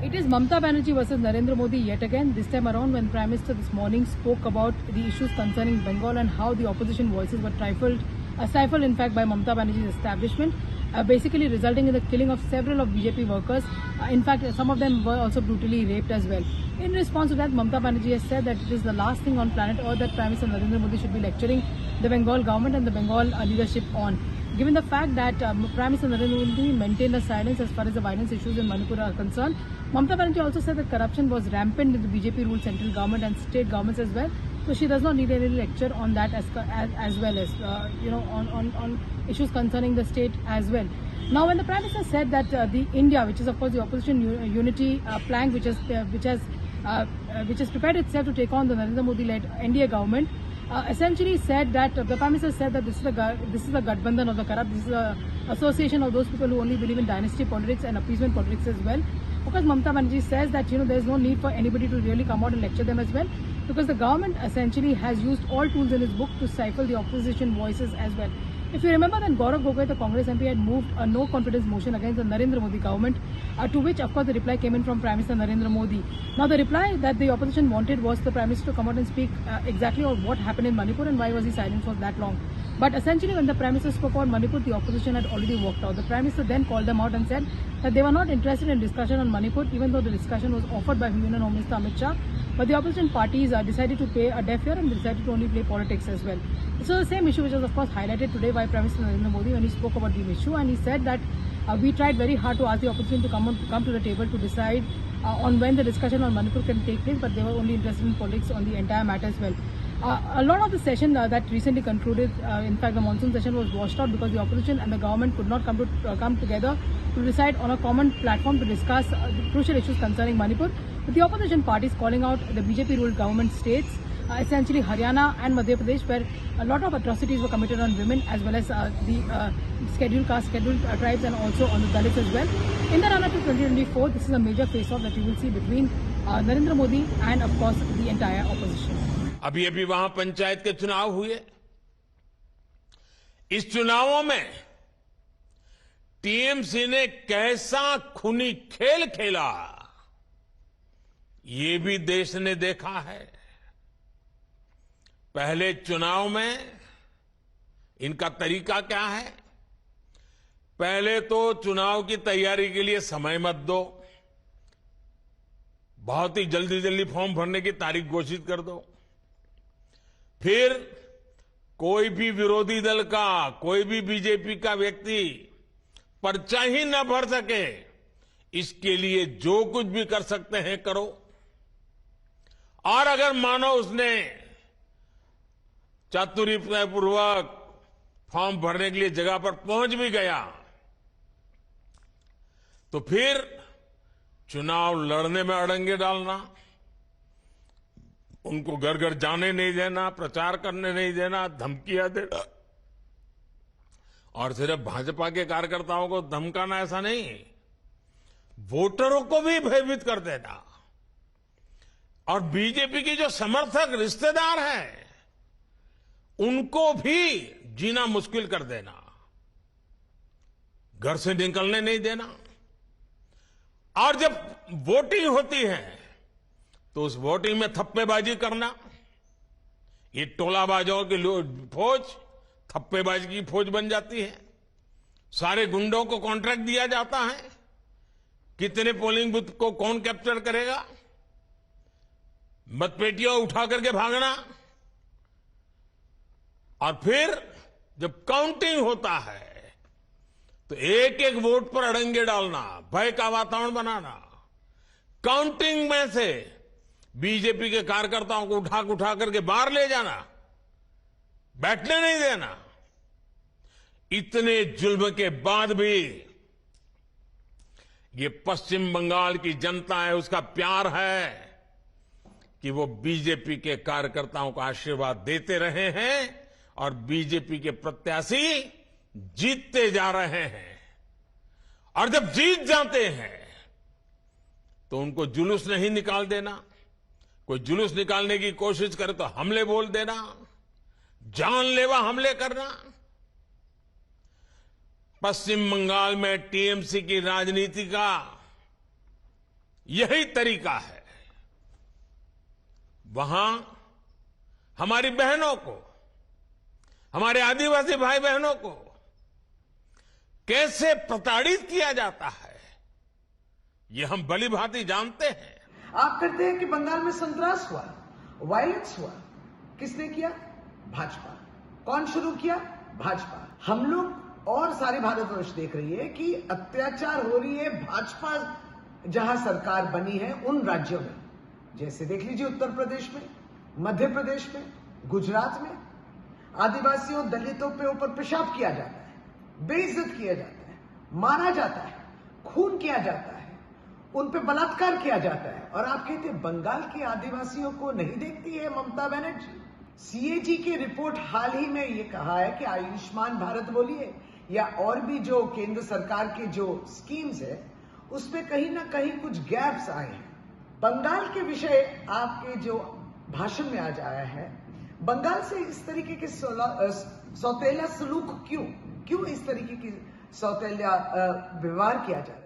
It is Mamata Banerjee versus Narendra Modi yet again. This time around, when Prime Minister this morning spoke about the issues concerning Bengal and how the opposition voices were stifled in fact by Mamata Banerjee's establishment, basically resulting in the killing of several of BJP workers. In fact, some of them were also brutally raped as well. In response to that, Mamata Banerjee has said that it is the last thing on planet Earth that Prime Minister Narendra Modi should be lecturing the Bengal government and the Bengal leadership on. Given the fact that Prime Minister Narendra Modi maintained a silence as far as the violence issues in Manipur are concerned, Mamata Banerjee also said that corruption was rampant in the BJP-ruled central government and state governments as well. So she does not need any lecture on that as well as on issues concerning the state as well. Now, when the Prime Minister said that the India, which is of course the opposition unity plank, which has prepared itself to take on the Narendra Modi-led NDA government, essentially said that the Prime Minister said that this is the Gathbandhan of the corrupt. This is a association of those people who only believe in dynasty politics and appeasement politics as well. Of course, Mamata Banerjee says that there is no need for anybody to really come out and lecture them as well, because the government essentially has used all tools in its book to stifle the opposition voices as well. If you remember, then Gaurav Gogoi, the Congress MP, had moved a no confidence motion against the Narendra Modi government, to which, of course, the reply came in from Prime Minister Narendra Modi. Now, the reply that the opposition wanted was the Prime Minister to come out and speak exactly on what happened in Manipur and why was he silent for that long. But essentially, when the Prime Minister spoke about Manipur, the opposition had already walked out. The Prime Minister then called them out and said that they were not interested in discussion on Manipur, even though the discussion was offered by Union Home Minister Amit Shah. But the opposition parties decided to pay a deaf ear and decided to only play politics as well. So the same issue which was of course highlighted today by Prime Minister Narendra Modi when he spoke about the issue, and he said that we tried very hard to ask the opposition to come to the table to decide on when the discussion on Manipur can take place, but they were only interested in politics on the entire matter as well. A lot of the session that recently concluded, in fact the monsoon session, was washed out because the opposition and the government could not come together to decide on a common platform to discuss the crucial issues concerning Manipur, with the opposition parties calling out the BJP-ruled government states, essentially Haryana and Madhya Pradesh, where a lot of atrocities were committed on women as well as the scheduled caste, scheduled tribes, and also on the Dalits as well. In the run-up to 2024, this is a major face-off that you will see between Narendra Modi and of course the entire opposition. अभी वहां पंचायत के चुनाव हुए। इस चुनावों में TMC ने कैसा खूनी खेल खेला, ये भी देश ने देखा है। पहले चुनाव में इनका तरीका क्या है? पहले तो चुनाव की तैयारी के लिए समय मत दो, बहुत ही जल्दी फॉर्म भरने की तारीख घोषित कर दो। फिर कोई भी विरोधी दल का, कोई भी बीजेपी का व्यक्ति पर्चा ही न भर सके, इसके लिए जो कुछ भी कर सकते हैं करो। और अगर मानो उसने चातुर्यपूर्वक फॉर्म भरने के लिए जगह पर पहुंच भी गया, तो फिर चुनाव लड़ने में अड़ंगे डालना, उनको घर घर जाने नहीं देना, प्रचार करने नहीं देना, धमकियां देना। और सिर्फ भाजपा के कार्यकर्ताओं को धमकाना ऐसा नहीं, वोटरों को भी भयभीत कर देना। और बीजेपी की जो समर्थक रिश्तेदार हैं, उनको भी जीना मुश्किल कर देना, घर से निकलने नहीं देना। और जब वोटिंग होती है तो उस वोटिंग में थप्पेबाजी करना, ये टोलाबाजों की फौज थप्पेबाजी की फौज बन जाती है। सारे गुंडों को कॉन्ट्रैक्ट दिया जाता है, कितने पोलिंग बूथ को कौन कैप्चर करेगा, मतपेटियां उठा करके भागना। और फिर जब काउंटिंग होता है तो एक एक वोट पर अड़ंगे डालना, भय का वातावरण बनाना, काउंटिंग में से बीजेपी के कार्यकर्ताओं को उठा करके बाहर ले जाना, बैठने नहीं देना। इतने जुल्म के बाद भी ये पश्चिम बंगाल की जनता है, उसका प्यार है कि वो बीजेपी के कार्यकर्ताओं को आशीर्वाद देते रहे हैं और बीजेपी के प्रत्याशी जीतते जा रहे हैं। और जब जीत जाते हैं तो उनको जुलूस नहीं निकाल देना। कोई जुलूस निकालने की कोशिश करे तो हमले बोल देना, जानलेवा हमले करना। पश्चिम बंगाल में टीएमसी की राजनीति का यही तरीका है। वहां हमारी बहनों को, हमारे आदिवासी भाई बहनों को कैसे प्रताड़ित किया जाता है, ये हम भली भांति जानते हैं। आप करते हैं कि बंगाल में संत्रास हुआ, वायलेंस हुआ, किसने किया? भाजपा। कौन शुरू किया? भाजपा। हम लोग और सारे भारतवर्ष देख रही है कि अत्याचार हो रही है भाजपा जहां सरकार बनी है उन राज्यों में, जैसे देख लीजिए उत्तर प्रदेश में, मध्य प्रदेश में, गुजरात में आदिवासियों दलितों पे ऊपर पेशाब किया जाता है, बेइज्जत किया जाता है, मारा जाता है, खून किया जाता है, उन पे बलात्कार किया जाता है। और आप कहते हैं बंगाल के आदिवासियों को नहीं देखती है ममता बनर्जी? सीएजी की रिपोर्ट हाल ही में ये कहा है कि आयुष्मान भारत बोलिए या और भी जो केंद्र सरकार के जो स्कीम्स है उसमें कहीं ना कहीं कुछ गैप्स आए हैं। बंगाल के विषय आपके जो भाषण में आज आया है, बंगाल से इस तरीके के सौतेला सलूक क्यों इस तरीके की सौतेला व्यवहार किया जा रहा है?